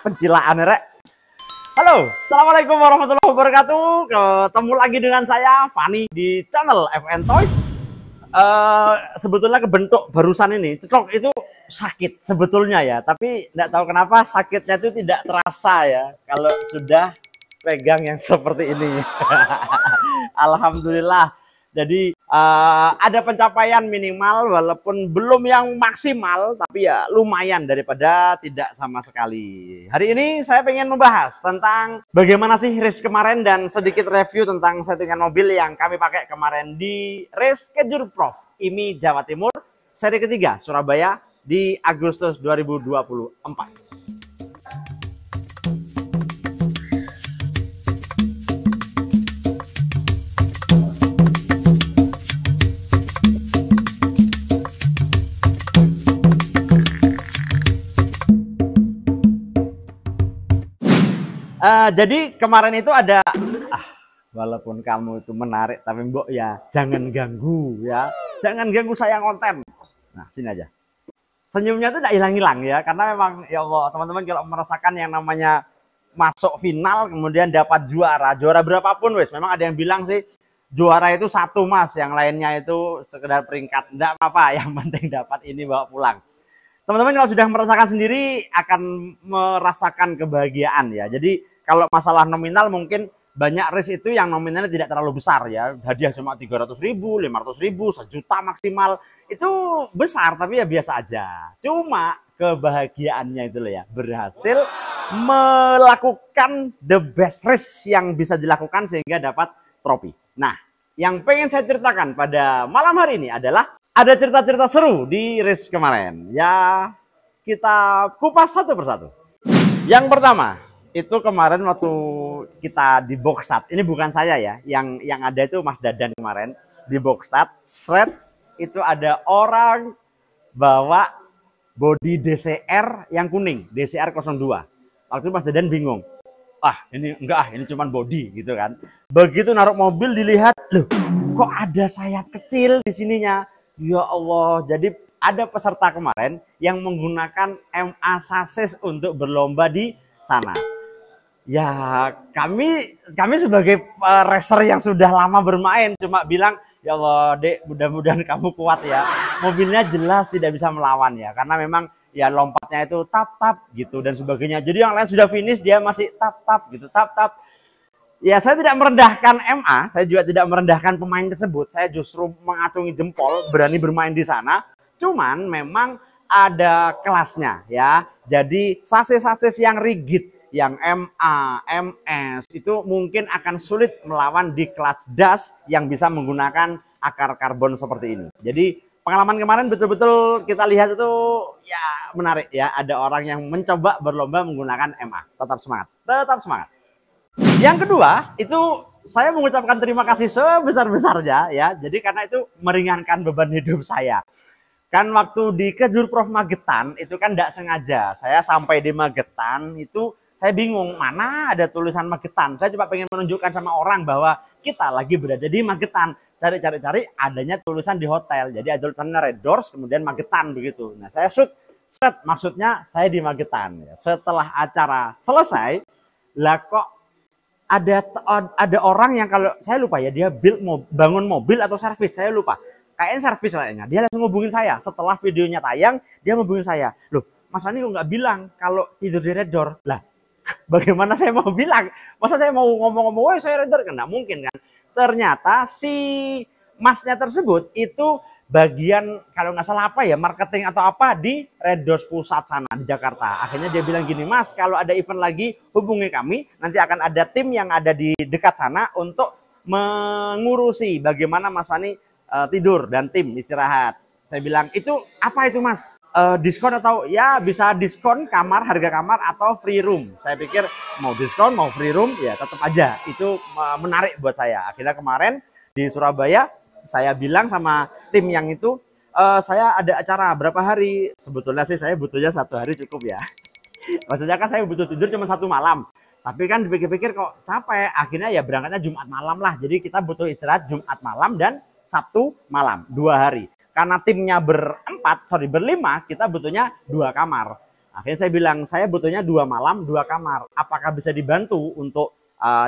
Pencilaan rek. Halo, assalamualaikum warahmatullahi wabarakatuh. Ketemu lagi dengan saya Fani di channel FN Toys. Sebetulnya kebentuk barusan ini, cetok itu sakit sebetulnya ya, tapi tidak tahu kenapa sakitnya itu tidak terasa ya kalau sudah pegang yang seperti ini. Alhamdulillah. Jadi ada pencapaian minimal walaupun belum yang maksimal, tapi ya lumayan daripada tidak sama sekali. Hari ini saya pengen membahas tentang bagaimana sih race kemarin dan sedikit review tentang settingan mobil yang kami pakai kemarin di race Kejur Prof IMI Jawa Timur seri ketiga Surabaya di Agustus 2024. Jadi kemarin itu ada walaupun kamu itu menarik tapi mbok ya jangan ganggu ya, jangan ganggu saya konten. Nah sini aja, senyumnya tuh tidak hilang-hilang ya, karena memang ya Allah teman-teman kalau merasakan yang namanya masuk final kemudian dapat juara berapapun wes, memang ada yang bilang sih juara itu satu mas, yang lainnya itu sekedar peringkat, enggak apa-apa, yang penting dapat ini bawa pulang. Teman-teman kalau sudah merasakan sendiri akan merasakan kebahagiaan ya. Jadi kalau masalah nominal mungkin banyak race itu yang nominalnya tidak terlalu besar ya. Hadiah cuma 300.000, 500.000, 1 juta maksimal. Itu besar tapi ya biasa aja. Cuma kebahagiaannya itu loh ya. Berhasil melakukan the best race yang bisa dilakukan sehingga dapat trofi. Nah yang pengen saya ceritakan pada malam hari ini adalah ada cerita-cerita seru di race kemarin. Ya kita kupas satu persatu. Yang pertama itu kemarin waktu kita di boxstat. Ini bukan saya ya, yang ada itu Mas Dadan kemarin di boxstat. Shred itu ada orang bawa bodi DCR yang kuning, DCR 02. Waktu itu Mas Dadan bingung. Ini enggak, ini cuman bodi gitu kan. Begitu naruh mobil dilihat, loh kok ada sayap kecil di sininya. Ya Allah, jadi ada peserta kemarin yang menggunakan MA Chassis untuk berlomba di sana. Ya kami sebagai racer yang sudah lama bermain cuma bilang, ya Allah dek, mudah-mudahan kamu kuat ya. Mobilnya jelas tidak bisa melawan ya, karena memang ya lompatnya itu tap-tap gitu dan sebagainya. Jadi yang lain sudah finish, dia masih tap-tap gitu, tap-tap. Ya saya tidak merendahkan MA, saya juga tidak merendahkan pemain tersebut. Saya justru mengacungi jempol, berani bermain di sana. Cuman memang ada kelasnya ya. Jadi sasis-sasis yang rigid, yang MA, MS itu mungkin akan sulit melawan di kelas DAS yang bisa menggunakan akar karbon seperti ini. Jadi pengalaman kemarin betul-betul kita lihat itu ya menarik ya. Ada orang yang mencoba berlomba menggunakan MA. Tetap semangat, tetap semangat. Yang kedua itu saya mengucapkan terima kasih sebesar-besarnya ya. Jadi karena itu meringankan beban hidup saya. Kan waktu di Kejur Prof Magetan itu kan tidak sengaja. Saya sampai di Magetan itu saya bingung mana ada tulisan Magetan. Saya coba pengen menunjukkan sama orang bahwa kita lagi berada di Magetan. Cari-cari adanya tulisan di hotel. Jadi ada tulisannya Red Doors kemudian Magetan begitu. Nah saya set maksudnya saya di Magetan. Setelah acara selesai, lah kok ada orang yang kalau saya lupa ya, dia bangun mobil atau servis, saya lupa. Kayaknya servis kayaknya. Dia langsung ngubungin saya. Setelah videonya tayang, dia ngubungin saya. Loh, Mas Ani kok nggak bilang kalau tidur di Red Door? Lah, bagaimana saya mau bilang? Masa saya mau ngomong-ngomong, woi saya Red Door? Kan nggak mungkin kan. Ternyata si masnya tersebut itu bagian kalau nggak salah apa ya, marketing atau apa di Red Doors pusat sana di Jakarta. Akhirnya dia bilang gini, Mas kalau ada event lagi hubungi kami, nanti akan ada tim yang ada di dekat sana untuk mengurusi bagaimana Mas Fani tidur dan tim istirahat. Saya bilang, itu apa itu Mas? Diskon atau ya bisa diskon kamar, harga kamar atau free room. Saya pikir mau diskon mau free room ya tetap aja itu menarik buat saya. Akhirnya kemarin di Surabaya saya bilang sama tim yang itu, saya ada acara berapa hari. Sebetulnya sih saya butuhnya 1 hari cukup ya. Maksudnya kan saya butuh tidur cuma 1 malam. Tapi kan dipikir-pikir kok capek. Akhirnya ya berangkatnya Jumat malam lah. Jadi kita butuh istirahat Jumat malam dan Sabtu malam 2 hari. Karena timnya berlima, kita butuhnya 2 kamar. Akhirnya saya bilang, saya butuhnya 2 malam, 2 kamar. Apakah bisa dibantu untuk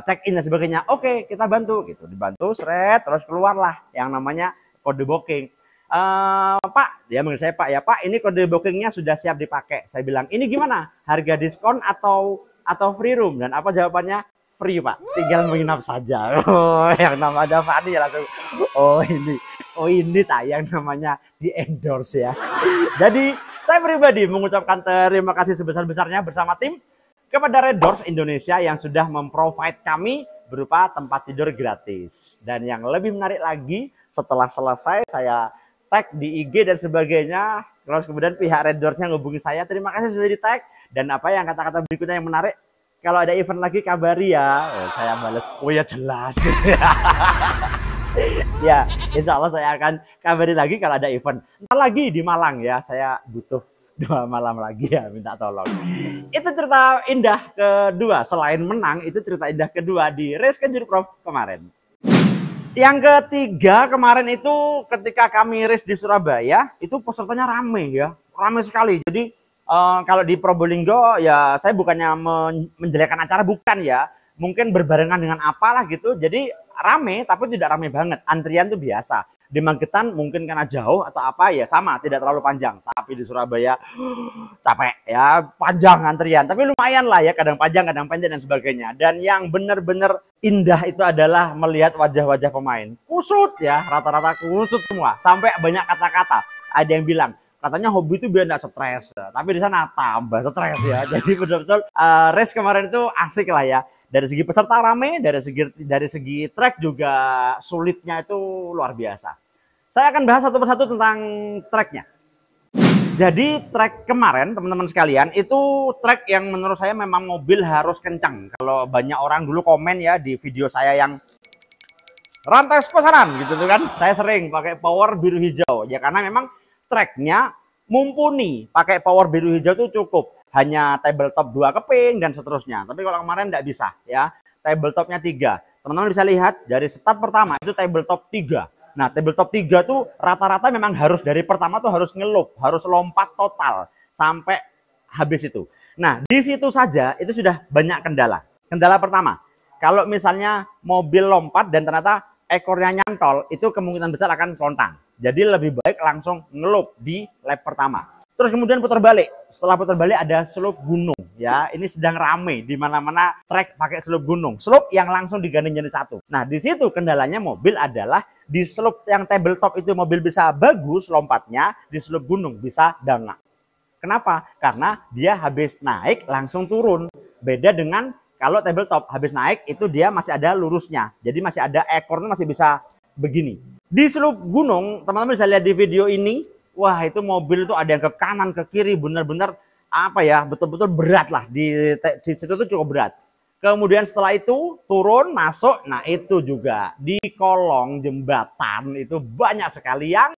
check-in dan sebagainya? Oke, kita bantu. Gitu. Dibantu, seret, terus keluarlah yang namanya kode booking. Pak, dia manggil saya Pak ya. Pak, ini kode bookingnya sudah siap dipakai. Saya bilang, ini gimana? Harga diskon atau free room? Dan apa jawabannya? Free Pak, tinggal menginap saja. Oh, yang namanya Fani langsung, oh ini tayang namanya di endorse ya. Jadi saya pribadi mengucapkan terima kasih sebesar-besarnya bersama tim kepada Red Doors Indonesia yang sudah memprovide kami berupa tempat tidur gratis. Dan yang lebih menarik lagi, setelah selesai saya tag di IG dan sebagainya, terus kemudian pihak Red Doors-nya ngehubungi saya, terima kasih sudah di tag. Dan apa yang kata-kata berikutnya yang menarik, kalau ada event lagi kabari ya. Saya balas, oh ya jelas gitu ya. Ya, insya Allah saya akan kabari lagi kalau ada event. Entar lagi di Malang ya, saya butuh 2 malam lagi ya, minta tolong. Itu cerita indah kedua, selain menang, itu cerita indah kedua di Race Kenjur Prof kemarin. Yang ketiga kemarin itu ketika kami race di Surabaya, itu pesertanya rame ya, rame sekali. Jadi kalau di Probolinggo ya saya bukannya menjelekkan acara, bukan ya. Mungkin berbarengan dengan apalah gitu. Jadi rame tapi tidak rame banget. Antrian tuh biasa. Di Magetan mungkin karena jauh atau apa ya sama, tidak terlalu panjang. Tapi di Surabaya capek ya, panjang antrian. Tapi lumayan lah ya, kadang panjang, kadang pendek dan sebagainya. Dan yang benar-benar indah itu adalah melihat wajah-wajah pemain. Kusut ya, rata-rata kusut semua. Sampai banyak kata-kata. Ada yang bilang, katanya hobi itu biar nggak stres, tapi di sana tambah stres ya. Jadi betul-betul race kemarin itu asik lah ya. Dari segi peserta rame, dari segi track juga sulitnya itu luar biasa. Saya akan bahas satu persatu tentang tracknya. Jadi track kemarin teman-teman sekalian itu track yang menurut saya memang mobil harus kencang. Kalau banyak orang dulu komen ya di video saya yang rantai pesanan gitu tuh kan, saya sering pakai power biru hijau ya karena memang tracknya mumpuni, pakai power biru hijau itu cukup, hanya tabletop 2 keping dan seterusnya. Tapi kalau kemarin tidak bisa ya, tabletopnya 3. Teman-teman bisa lihat dari start pertama itu tabletop 3. Nah tabletop 3 tuh rata-rata memang harus dari pertama tuh harus ngelup, harus lompat total sampai habis itu. Nah di situ saja itu sudah banyak kendala. Kendala pertama, kalau misalnya mobil lompat dan ternyata ekornya nyantol, itu kemungkinan besar akan kelontang. Jadi lebih baik langsung ngelup di lap pertama. Terus kemudian putar balik. Setelah putar balik ada slope gunung ya. Ini sedang rame di mana-mana trek pakai slope gunung. Slope yang langsung digandeng jadi satu. Nah, di situ kendalanya mobil adalah di slope yang tabletop itu mobil bisa bagus lompatnya, di slope gunung bisa dangak. Kenapa? Karena dia habis naik langsung turun. Beda dengan kalau tabletop habis naik itu dia masih ada lurusnya. Jadi masih ada ekornya masih bisa begini. Di slope gunung, teman-teman bisa lihat di video ini, wah itu mobil itu ada yang ke kanan, ke kiri, benar-benar apa ya, betul-betul berat lah. Di situ tuh cukup berat. Kemudian setelah itu turun, masuk, nah itu juga di kolong jembatan itu banyak sekali yang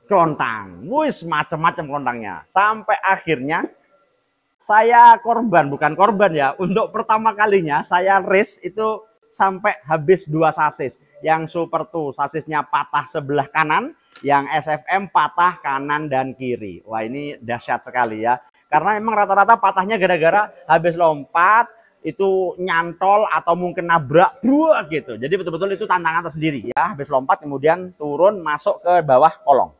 kelontang. Wis macam-macam kelontangnya. Sampai akhirnya saya korban, bukan korban ya. Untuk pertama kalinya saya race itu sampai habis 2 sasis. Yang Super 2 sasisnya patah sebelah kanan, yang SFM patah kanan dan kiri. Wah ini dahsyat sekali ya. Karena memang rata-rata patahnya gara-gara habis lompat, itu nyantol atau mungkin nabrak, bruh gitu. Jadi betul-betul itu tantangan tersendiri ya. Habis lompat kemudian turun masuk ke bawah kolong.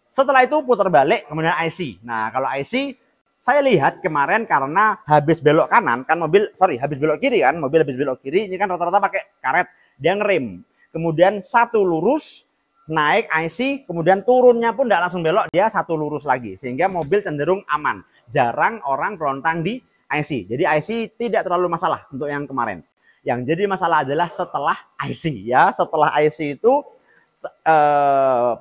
Setelah itu putar balik kemudian IC. Nah kalau IC saya lihat kemarin karena habis belok kanan kan mobil, habis belok kiri kan, mobil habis belok kiri ini kan rata-rata pakai karet, dia ngerem. Kemudian satu lurus naik IC, kemudian turunnya pun tidak langsung belok, dia satu lurus lagi sehingga mobil cenderung aman. Jarang orang kelontang di IC. Jadi IC tidak terlalu masalah untuk yang kemarin. Yang jadi masalah adalah setelah IC ya. Setelah IC itu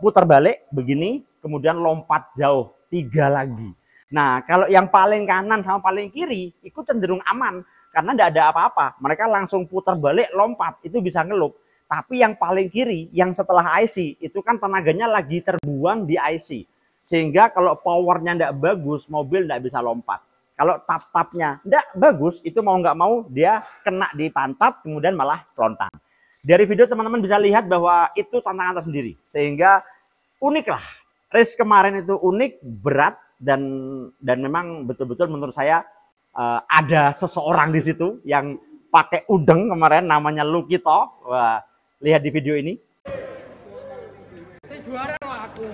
putar balik begini, kemudian lompat jauh 3 lagi. Nah, kalau yang paling kanan sama paling kiri itu cenderung aman karena tidak ada apa-apa. Mereka langsung putar balik, lompat, itu bisa ngelup. Tapi yang paling kiri, yang setelah IC, itu kan tenaganya lagi terbuang di IC. Sehingga kalau powernya tidak bagus, mobil tidak bisa lompat. Kalau tap-tapnya tidak bagus, itu mau nggak mau dia kena di pantat, kemudian malah kelontang. Dari video teman-teman bisa lihat bahwa itu tantangan tersendiri. Sehingga unik lah. Race kemarin itu unik, berat, dan memang betul-betul menurut saya ada seseorang di situ yang pakai udeng kemarin, namanya Lukito. Wah, lihat di video ini. Saya juara loh aku.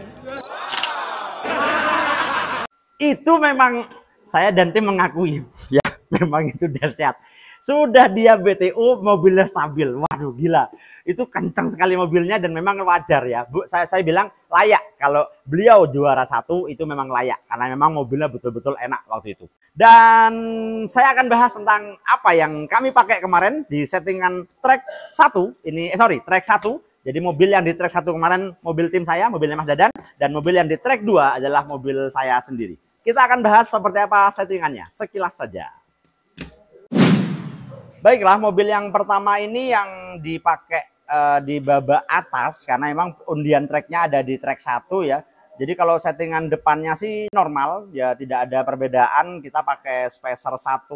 Itu memang saya dan tim mengakui ya, memang itu dahsyat. Sudah dia BTU, mobilnya stabil. Waduh, gila. Itu kencang sekali mobilnya dan memang wajar ya. Bu, saya bilang layak. Kalau beliau juara 1 itu memang layak. Karena memang mobilnya betul-betul enak waktu itu. Dan saya akan bahas tentang apa yang kami pakai kemarin di settingan track 1. Track 1. Jadi mobil yang di track 1 kemarin mobil tim saya, mobilnya Mas Dadan. Dan mobil yang di track 2 adalah mobil saya sendiri. Kita akan bahas seperti apa settingannya. Sekilas saja. Baiklah, mobil yang pertama ini yang dipakai di babak atas karena memang undian tracknya ada di track 1 ya. Jadi kalau settingan depannya sih normal ya, tidak ada perbedaan. Kita pakai spacer 1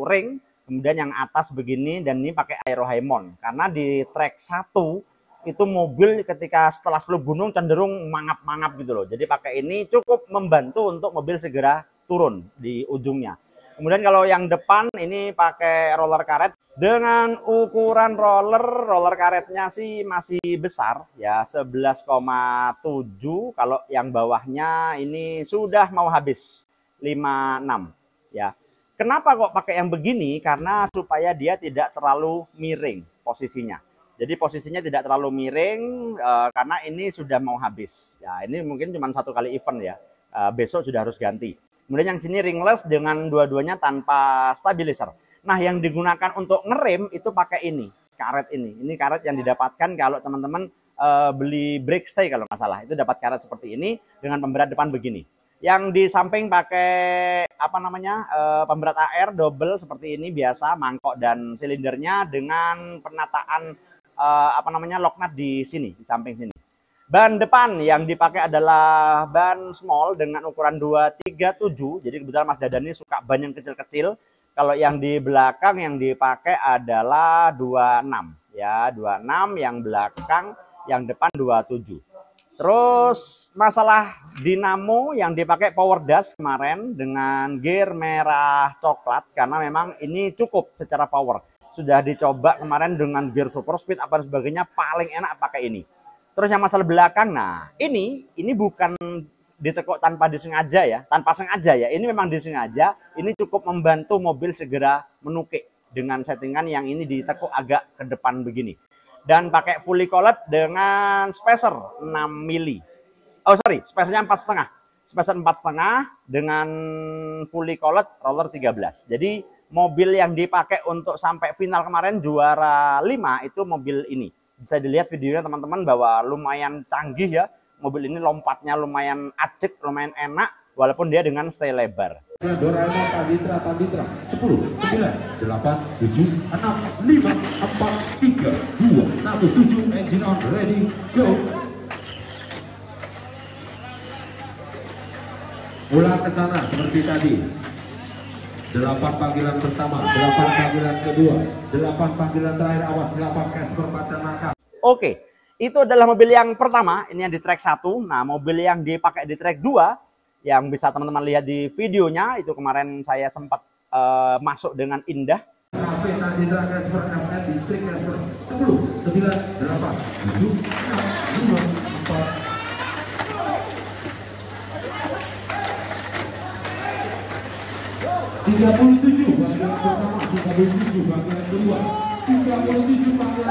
ring, kemudian yang atas begini, dan ini pakai Aero Haemon. Karena di track 1 itu mobil ketika setelah 10 gunung cenderung mangap-mangap gitu loh. Jadi pakai ini cukup membantu untuk mobil segera turun di ujungnya. Kemudian kalau yang depan ini pakai roller karet dengan ukuran roller karetnya sih masih besar ya, 11,7. Kalau yang bawahnya ini sudah mau habis 56 ya. Kenapa kok pakai yang begini? Karena supaya dia tidak terlalu miring posisinya. Jadi posisinya tidak terlalu miring karena ini sudah mau habis. Ya, ini mungkin cuma 1 kali event ya. Besok sudah harus ganti. Kemudian yang sini ringless dengan dua-duanya tanpa stabilizer. Nah, yang digunakan untuk ngerem itu pakai ini, karet ini. Ini karet yang didapatkan kalau teman-teman beli brake stay kalau nggak salah. Itu dapat karet seperti ini dengan pemberat depan begini. Yang di samping pakai pemberat AR double seperti ini biasa, mangkok dan silindernya dengan penataan lock nut di sini, di samping sini. Ban depan yang dipakai adalah ban small dengan ukuran 237. Jadi kebetulan Mas Dadan ini suka ban yang kecil-kecil. Kalau yang di belakang yang dipakai adalah 26 ya, 26 yang belakang, yang depan 27. Terus masalah dinamo yang dipakai power dash kemarin dengan gear merah coklat karena memang ini cukup secara power. Sudah dicoba kemarin dengan gear super speed apa dan sebagainya, paling enak pakai ini. Terus yang masalah belakang, nah ini bukan ditekuk tanpa disengaja ya, tanpa sengaja ya. Ini memang disengaja. Ini cukup membantu mobil segera menukik dengan settingan yang ini ditekuk agak ke depan begini. Dan pakai fully coiled dengan spacer 6 mili. Spacernya 4,5. Spacer 4,5 dengan fully coiled roller 13. Jadi mobil yang dipakai untuk sampai final kemarin juara 5 itu mobil ini. Bisa dilihat videonya teman-teman bahwa lumayan canggih ya. Mobil ini lompatnya lumayan acik, lumayan enak walaupun dia dengan stay lebar. Doraemon Tanditra 10, 9, 8, 7, 6, 5, 4, 3, 2, 1, 7, engine on, ready, go. Ulang ke sana seperti tadi. 8 panggilan pertama, 8 panggilan kedua, 8 panggilan terakhir, awas 8 Casper Pacanaka. Oke, itu adalah mobil yang pertama, ini yang di track 1. Nah, mobil yang dipakai di track 2 yang bisa teman-teman lihat di videonya itu kemarin saya sempat masuk dengan indah. Rapi Tanditra Casper FF Distrik Casper 10, 9, 8, 7, 6, 5, 4. 37 bagian pertama, 37 bagian kedua, 37 bagian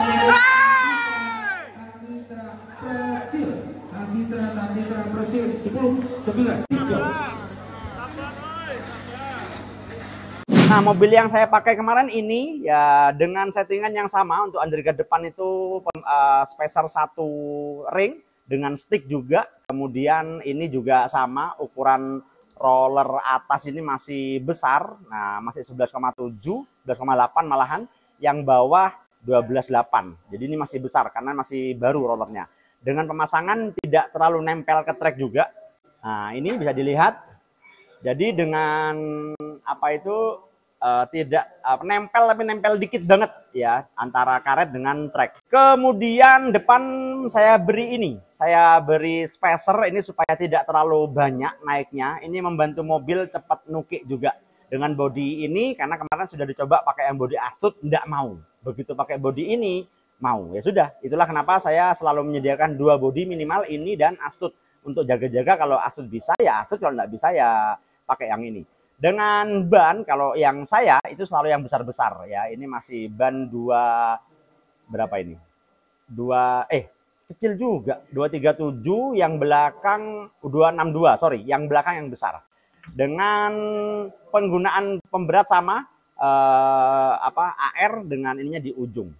Tanditra Percil 10, 9, 3. Nah, mobil yang saya pakai kemarin ini ya dengan settingan yang sama. Untuk underguard depan itu spacer 1 ring dengan stick juga. Kemudian ini juga sama, ukuran roller atas ini masih besar, nah masih 11,7, 11,8 malahan, yang bawah 12,8. Jadi ini masih besar karena masih baru rollernya. Dengan pemasangan tidak terlalu nempel ke trek juga. Nah ini bisa dilihat. Jadi dengan tidak nempel tapi nempel dikit banget. ya antara karet dengan trek. Kemudian depan saya beri ini, saya beri spacer ini supaya tidak terlalu banyak naiknya. Ini membantu mobil cepat nukik juga dengan bodi ini, karena kemarin sudah dicoba pakai yang bodi Astut, tidak mau. Begitu pakai bodi ini mau, ya sudah. Itulah kenapa saya selalu menyediakan 2 bodi minimal, ini dan Astut, untuk jaga-jaga kalau Astut bisa ya Astut, kalau tidak bisa ya pakai yang ini. Dengan ban, kalau yang saya itu selalu yang besar-besar ya. Ini masih ban 2 berapa ini? Kecil juga. 237, yang belakang 262, sorry, yang belakang yang besar. Dengan penggunaan pemberat sama AR dengan ininya di ujung.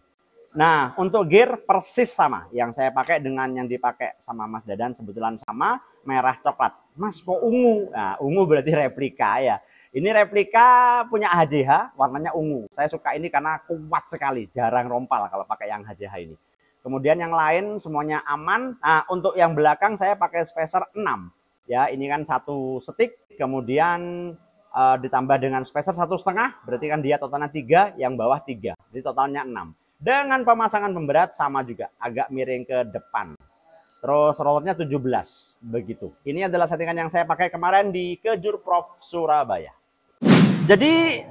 Nah, untuk gear persis sama. Yang saya pakai dengan yang dipakai sama Mas Dadan kebetulan sama, merah coklat. Mas kok ungu? Nah, ungu berarti replika ya. Ini replika punya HJH, warnanya ungu. Saya suka ini karena kuat sekali, jarang rompal kalau pakai yang HJH ini. Kemudian yang lain semuanya aman. Nah, untuk yang belakang saya pakai spacer 6. Ya, ini kan 1 stick, kemudian ditambah dengan spacer 1,5, berarti kan dia totalnya 3, yang bawah 3. Jadi totalnya 6. Dengan pemasangan pemberat sama juga, agak miring ke depan. Terus rollernya 17, begitu. Ini adalah settingan yang saya pakai kemarin di Kejur Prof Surabaya. Jadi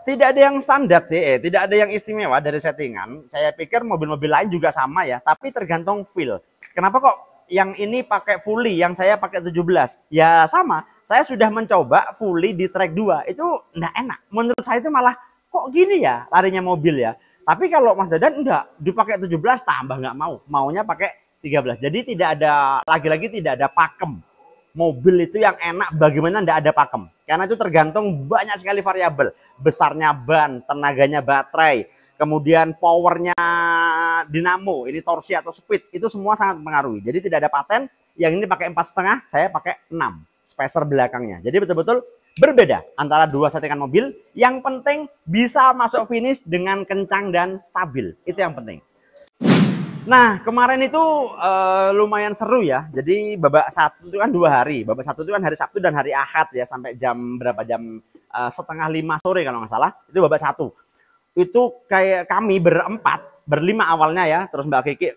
tidak ada yang standar sih, tidak ada yang istimewa dari settingan. Saya pikir mobil-mobil lain juga sama ya, tapi tergantung feel. Kenapa kok yang ini pakai fully, yang saya pakai 17? Ya sama, saya sudah mencoba fully di track 2, itu enggak enak. Menurut saya itu malah kok gini ya larinya mobil ya. Tapi kalau Mas Dadan enggak, dipakai 17 tambah nggak mau, maunya pakai 13. Jadi tidak ada, lagi-lagi tidak ada pakem. Mobil itu yang enak bagaimana enggak ada pakem. Karena itu tergantung banyak sekali variabel. Besarnya ban, tenaganya baterai, kemudian powernya dinamo, ini torsi atau speed, itu semua sangat mempengaruhi. Jadi tidak ada paten, yang ini pakai 4,5, saya pakai 6 spacer belakangnya. Jadi betul-betul berbeda antara 2 settingan mobil. Yang penting bisa masuk finish dengan kencang dan stabil. Itu yang penting. Nah, kemarin itu lumayan seru ya. Jadi babak 1 itu kan 2 hari. Babak 1 itu kan hari Sabtu dan hari Ahad ya, sampai jam berapa, jam 4:30 sore kalau nggak salah. Itu babak 1. Itu kayak kami berlima awalnya ya. Terus Mbak Kiki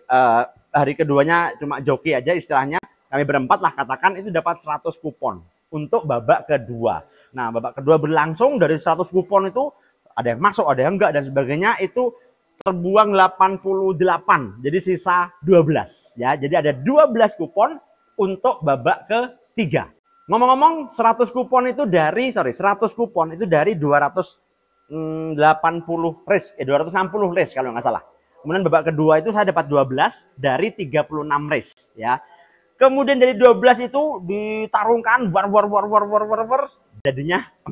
hari keduanya cuma joki aja istilahnya. Kami berempat lah katakan, itu dapat 100 kupon untuk babak kedua. Nah, babak kedua berlangsung, dari 100 kupon itu ada yang masuk, ada yang enggak dan sebagainya, itu terbuang 88. Jadi sisa 12 ya. Jadi ada 12 kupon untuk babak ketiga. Ngomong-ngomong, 100 kupon itu dari 280 race, 260 race kalau nggak salah. Kemudian babak kedua itu saya dapat 12 dari 36 race ya. Kemudian dari 12 itu ditarungkan jadinya 4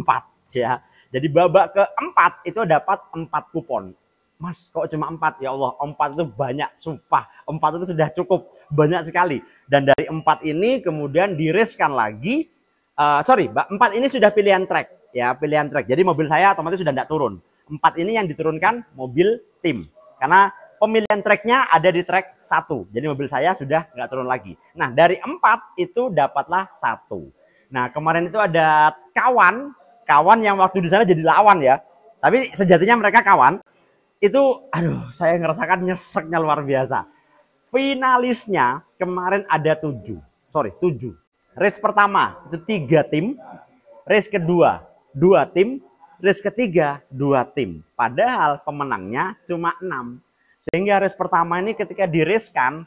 ya. Jadi babak keempat itu dapat 4 kupon. Mas kok cuma 4? Ya Allah, 4 itu banyak, sumpah. 4 itu sudah cukup banyak sekali. Dan dari 4 ini kemudian di-racekan lagi. 4 ini sudah pilihan track ya, pilihan track. Jadi mobil saya otomatis sudah tidak turun. 4 ini yang diturunkan mobil tim. Karena pemilihan tracknya ada di track 1. Jadi mobil saya sudah nggak turun lagi. Nah, dari 4 itu dapatlah 1. Nah, kemarin itu ada kawan yang waktu di sana jadi lawan ya. Tapi sejatinya mereka kawan. Itu, aduh, saya ngerasakan nyeseknya luar biasa. Finalisnya kemarin ada 7. Race pertama itu 3 tim. Race kedua 2 tim. Race ketiga 2 tim. Padahal pemenangnya cuma 6. Sehingga race pertama ini ketika di-racekan,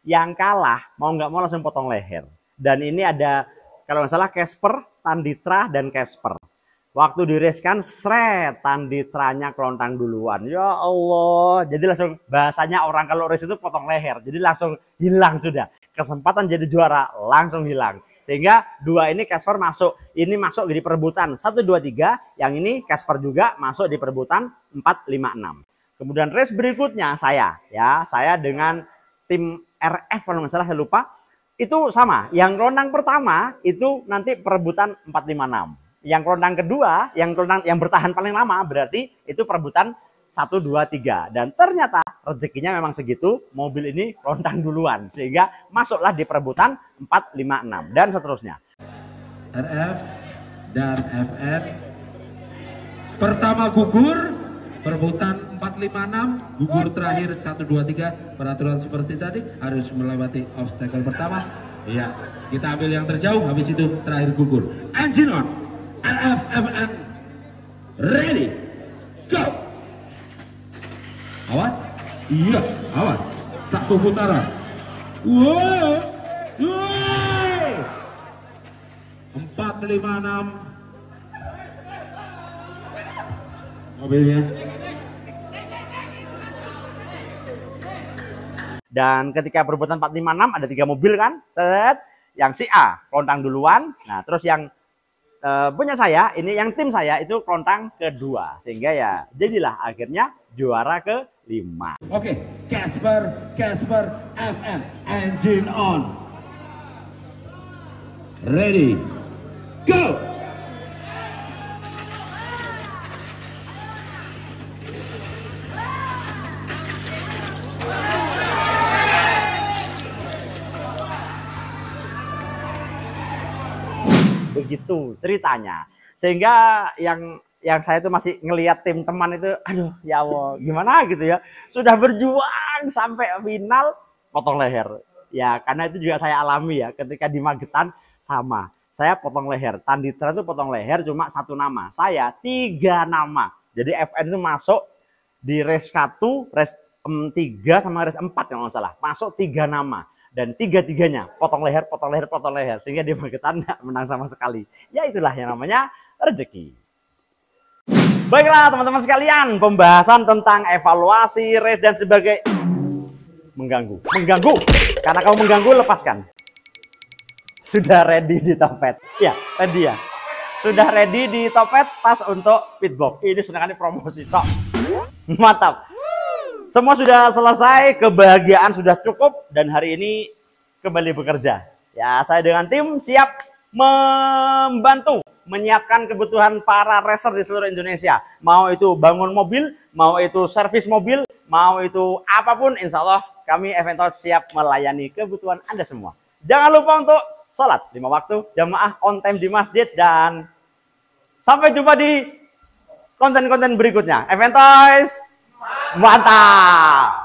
yang kalah mau nggak mau langsung potong leher. Dan ini ada, kalau nggak salah, Casper, Tanditra, dan Casper. Waktu di-racekan, Tanditranya kelontang duluan. Ya Allah, jadi langsung bahasanya orang kalau race itu potong leher. Jadi langsung hilang sudah. Kesempatan jadi juara langsung hilang. Sehingga 2 ini Casper masuk. Ini masuk di perebutan 1, 2, 3. Yang ini Casper juga masuk di perebutan 4, 5, 6. Kemudian race berikutnya saya dengan tim RF kalau nggak salah, saya lupa. Itu sama. Yang kelontang pertama itu nanti perebutan 4, 5, 6. Yang kelontang kedua, yang bertahan paling lama berarti itu perebutan 1, 2, 3. Dan ternyata rezekinya memang segitu, mobil ini kelontang duluan. Sehingga masuklah di perebutan 4, 5, 6 dan seterusnya. RF dan FF pertama gugur, Perebutan 456, gugur terakhir 1 2 3. Peraturan seperti tadi harus melewati obstacle pertama. Iya, kita ambil yang terjauh, habis itu terakhir gugur. Engine on, LFMN, ready, go. Awas, iya, awas. Satu putaran. Wow, wow. 456. Mobilnya. Dan ketika perebutan 456 ada 3 mobil kan, set, yang si A kelontang duluan, nah terus yang punya saya ini, yang tim saya itu kelontang kedua, sehingga ya jadilah akhirnya juara ke-5. Oke, Casper FM, engine on, ready, go. Begitu ceritanya, sehingga yang saya itu masih ngelihat tim teman itu, aduh ya Allah gimana gitu ya, sudah berjuang sampai final potong leher ya, karena itu juga saya alami ya ketika di Magetan. Sama, saya potong leher, Tanditra itu potong leher cuma 1 nama, saya 3 nama. Jadi FN itu masuk di race 1, race 3 sama race 4 kalau nggak salah, masuk 3 nama. Dan 3-tiganya potong leher, sehingga di Magetan nggak menang sama sekali. Ya itulah yang namanya rezeki. Baiklah teman-teman sekalian, pembahasan tentang evaluasi race dan sebagai mengganggu. Karena kamu mengganggu, lepaskan. Sudah ready di Topet. Ya, tadi ya. Sudah ready di Topet, tas untuk pitbox. Ini sedangkan promosi tok. Mantap. Semua sudah selesai, kebahagiaan sudah cukup, dan hari ini kembali bekerja. Ya, saya dengan tim siap membantu menyiapkan kebutuhan para racer di seluruh Indonesia. Mau itu bangun mobil, mau itu servis mobil, mau itu apapun, insya Allah kami Eventos siap melayani kebutuhan Anda semua. Jangan lupa untuk sholat 5 waktu, jamaah on time di masjid, dan sampai jumpa di konten-konten berikutnya. Eventos, mantap!